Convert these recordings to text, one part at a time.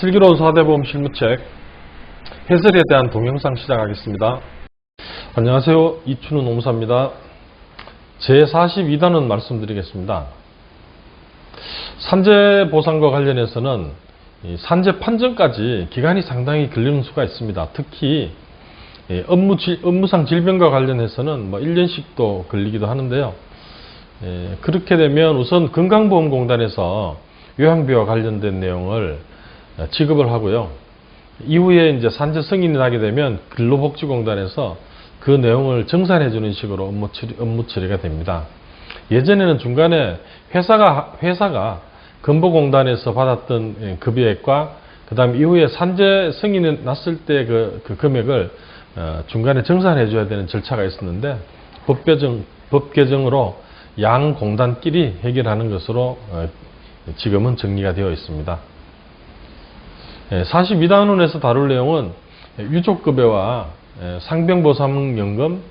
슬기로운 사대보험 실무책 해설에 대한 동영상 시작하겠습니다. 안녕하세요. 이춘우 노무사입니다. 제42단원 말씀드리겠습니다. 산재 보상과 관련해서는 산재 판정까지 기간이 상당히 걸리는 수가 있습니다. 특히 업무상 질병과 관련해서는 1년씩도 걸리기도 하는데요. 그렇게 되면 우선 건강보험공단에서 요양비와 관련된 내용을 지급을 하고요. 이후에 이제 산재 승인이 나게 되면 근로복지공단에서 그 내용을 정산해 주는 식으로 업무 처리가 됩니다. 예전에는 중간에 회사가 건보공단에서 받았던 급여액과 그 다음 이후에 산재 승인이 났을 때 그 금액을 중간에 정산해 줘야 되는 절차가 있었는데 법 개정으로 양 공단끼리 해결하는 것으로 지금은 정리가 되어 있습니다. 42단원에서 다룰 내용은 유족급여와 상병보상연금,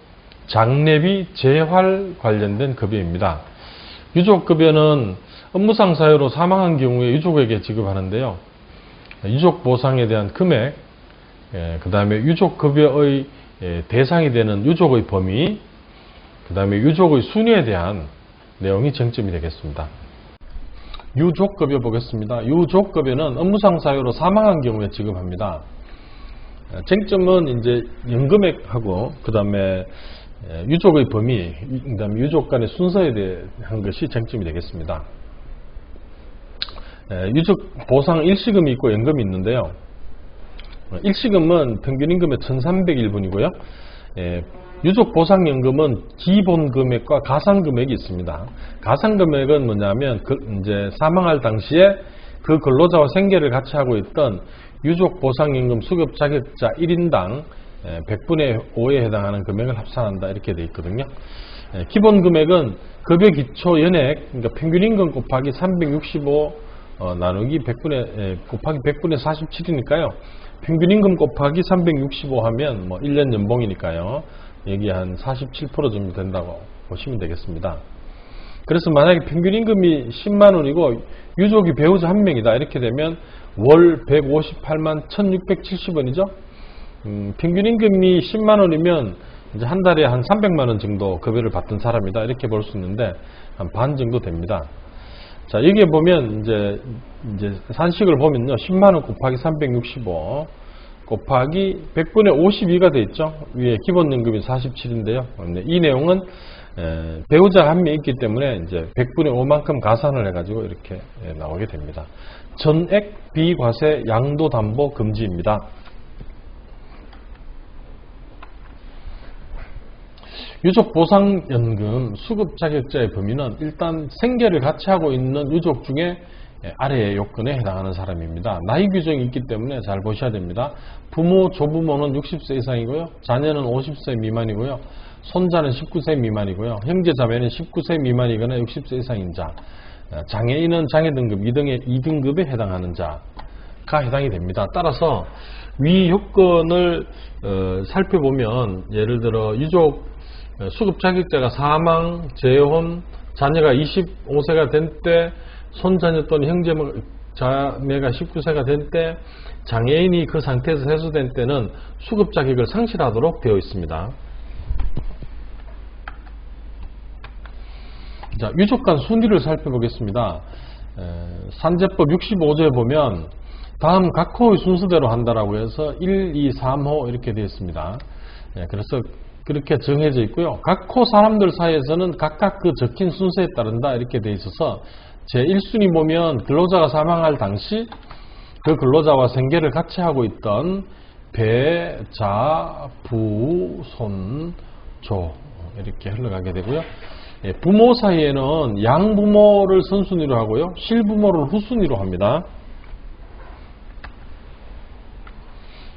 장례비, 재활 관련된 급여입니다. 유족급여는 업무상 사유로 사망한 경우에 유족에게 지급하는데요. 유족보상에 대한 금액, 그 다음에 유족급여의 대상이 되는 유족의 범위, 그 다음에 유족의 순위에 대한 내용이 쟁점이 되겠습니다. 유족급여 보겠습니다. 유족급여는 업무상 사유로 사망한 경우에 지급합니다. 쟁점은 이제 연금액하고 그 다음에 유족의 범위, 그 다음에 유족 간의 순서에 대한 것이 쟁점이 되겠습니다. 유족 보상 일시금이 있고 연금이 있는데요. 일시금은 평균임금의 1,301분이고요. 유족보상연금은 기본금액과 가상금액이 있습니다. 가상금액은 뭐냐면 이제 사망할 당시에 그 근로자와 생계를 같이 하고 있던 유족보상연금 수급 자격자 1인당 100분의 5에 해당하는 금액을 합산한다 이렇게 되어 있거든요. 기본금액은 급여 기초 연액, 그러니까 평균임금 곱하기 365 나누기 100분의 곱하기 100분의 47이니까요. 평균임금 곱하기 365 하면 1년 연봉이니까요. 여기 한 47% 정도 된다고 보시면 되겠습니다. 그래서 만약에 평균임금이 10만원이고 유족이 배우자 한 명이다 이렇게 되면 월 158만 1670원이죠. 평균임금이 10만원이면 이제 한 달에 한 300만원 정도 급여를 받던 사람이다 이렇게 볼 수 있는데 한 반 정도 됩니다. 자, 여기에 보면 이제 산식을 보면요. 10만원 곱하기 365 곱하기 100분의 52가 되어 있죠. 위에 기본연금이 47인데요. 이 내용은 배우자 한 명 있기 때문에 이제 100분의 5만큼 가산을 해가지고 이렇게 나오게 됩니다. 전액 비과세 양도담보 금지입니다. 유족보상연금 수급 자격자의 범위는 일단 생계를 같이 하고 있는 유족 중에 아래의 요건에 해당하는 사람입니다. 나이 규정이 있기 때문에 잘 보셔야 됩니다. 부모, 조부모는 60세 이상이고요. 자녀는 50세 미만이고요. 손자는 19세 미만이고요. 형제, 자매는 19세 미만이거나 60세 이상인 자. 장애인은 장애등급 2등급에 해당하는 자가 해당이 됩니다. 따라서 위 요건을 살펴보면 예를 들어 유족 수급 자격자가 사망, 재혼, 자녀가 25세가 된 때, 손자녀 또는 형제 자매가 19세가 된 때, 장애인이 그 상태에서 해소된 때는 수급 자격을 상실하도록 되어 있습니다. 자, 유족 간 순위를 살펴보겠습니다. 산재법 65조에 보면 다음 각 호의 순서대로 한다라고 해서 1, 2, 3호 이렇게 되어 있습니다. 그래서 그렇게 정해져 있고요. 각 호 사람들 사이에서는 각각 그 적힌 순서에 따른다 이렇게 되어 있어서 제1순위 보면 근로자가 사망할 당시 그 근로자와 생계를 같이 하고 있던 배, 자, 부, 손, 조 이렇게 흘러가게 되고요. 부모 사이에는 양부모를 선순위로 하고요. 실부모를 후순위로 합니다.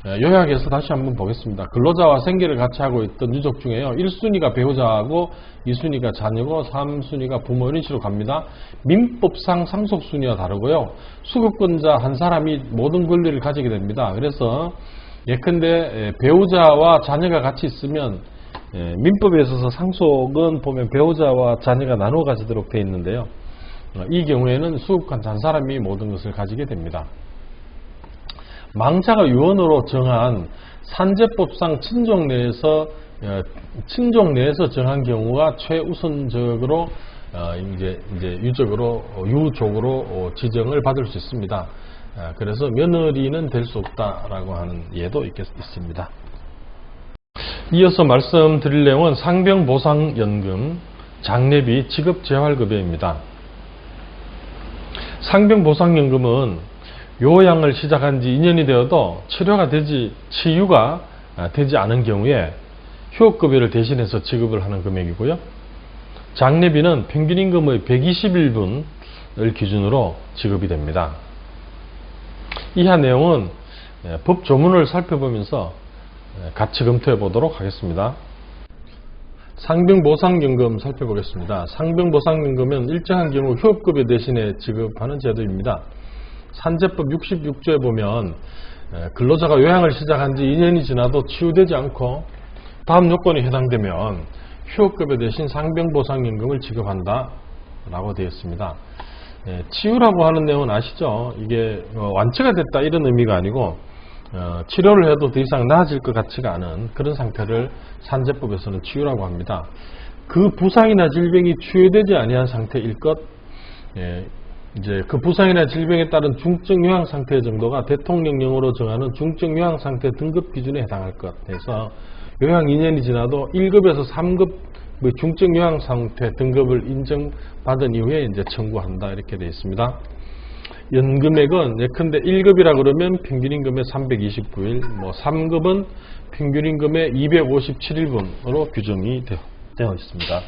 요약해서 다시 한번 보겠습니다. 근로자와 생계를 같이 하고 있던 유족 중에요. 1순위가 배우자하고 2순위가 자녀고 3순위가 부모 이런 식으로 갑니다. 민법상 상속순위와 다르고요. 수급권자 한 사람이 모든 권리를 가지게 됩니다. 그래서 예컨대 배우자와 자녀가 같이 있으면 민법에 있어서 상속은 보면 배우자와 자녀가 나누어 가지도록 되어 있는데요. 이 경우에는 수급권 한 사람이 모든 것을 가지게 됩니다. 망자가 유언으로 정한 산재법상 친족 내에서 정한 경우가 최우선적으로 이제 유족으로 지정을 받을 수 있습니다. 그래서 며느리는 될 수 없다라고 하는 예도 있습니다. 이어서 말씀드릴 내용은 상병보상연금, 장례비, 직업재활급여입니다. 상병보상연금은 요양을 시작한 지 2년이 되어도 치유가 되지 않은 경우에 휴업급여를 대신해서 지급을 하는 금액이고요. 장례비는 평균임금의 121분을 기준으로 지급이 됩니다. 이하 내용은 법 조문을 살펴보면서 같이 검토해 보도록 하겠습니다. 상병보상연금 살펴보겠습니다. 상병보상연금은 일정한 경우 휴업급여 대신에 지급하는 제도입니다. 산재법 66조에 보면 근로자가 요양을 시작한 지 2년이 지나도 치유되지 않고 다음 요건이 해당되면 휴업급여 대신 상병보상연금을 지급한다 라고 되어 있습니다. 치유라고 하는 내용은 아시죠? 이게 완치가 됐다 이런 의미가 아니고 치료를 해도 더 이상 나아질 것 같지가 않은 그런 상태를 산재법에서는 치유라고 합니다. 그 부상이나 질병이 치유되지 아니한 상태일 것, 이제 그 부상이나 질병에 따른 중증 요양 상태 정도가 대통령령으로 정하는 중증 요양 상태 등급 기준에 해당할 것 해서 요양 2년이 지나도 1급에서 3급 중증 요양 상태 등급을 인정받은 이후에 이제 청구한다 이렇게 되어 있습니다. 연금액은 예컨대 1급이라 그러면 평균임금의 329일, 3급은 평균임금의 257일분으로 규정이 되어 있습니다.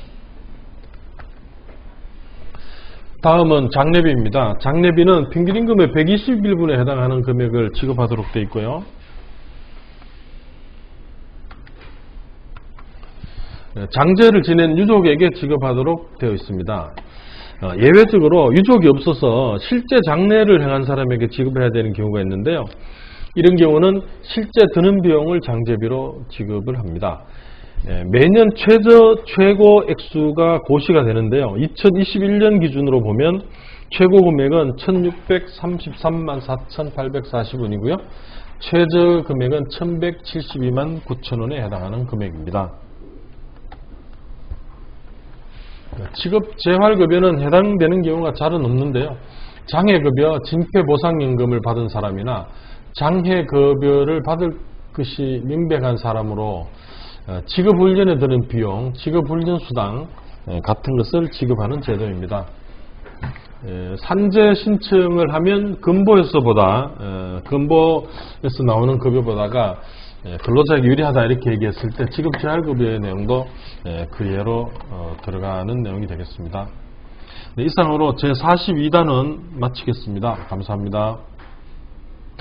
다음은 장례비입니다. 장례비는 평균임금의 121분에 해당하는 금액을 지급하도록 되어 있고요. 장제를 지낸 유족에게 지급하도록 되어 있습니다. 예외적으로 유족이 없어서 실제 장례를 행한 사람에게 지급해야 되는 경우가 있는데요. 이런 경우는 실제 드는 비용을 장제비로 지급을 합니다. 매년 최고 액수가 고시가 되는데요. 2021년 기준으로 보면 최고 금액은 1633만 4,840원이고요. 최저 금액은 1172만 9천원에 해당하는 금액입니다. 직업재활급여는 해당되는 경우가 잘은 없는데요. 장애급여, 진폐보상연금을 받은 사람이나 장애급여를 받을 것이 명백한 사람으로 직업훈련에 드는 비용, 직업훈련수당 같은 것을 지급하는 제도입니다. 산재 신청을 하면 근보에서 나오는 급여보다가 근로자에게 유리하다 이렇게 얘기했을 때 직업재활급여의 내용도 그 예로 들어가는 내용이 되겠습니다. 이상으로 제42단은 마치겠습니다. 감사합니다.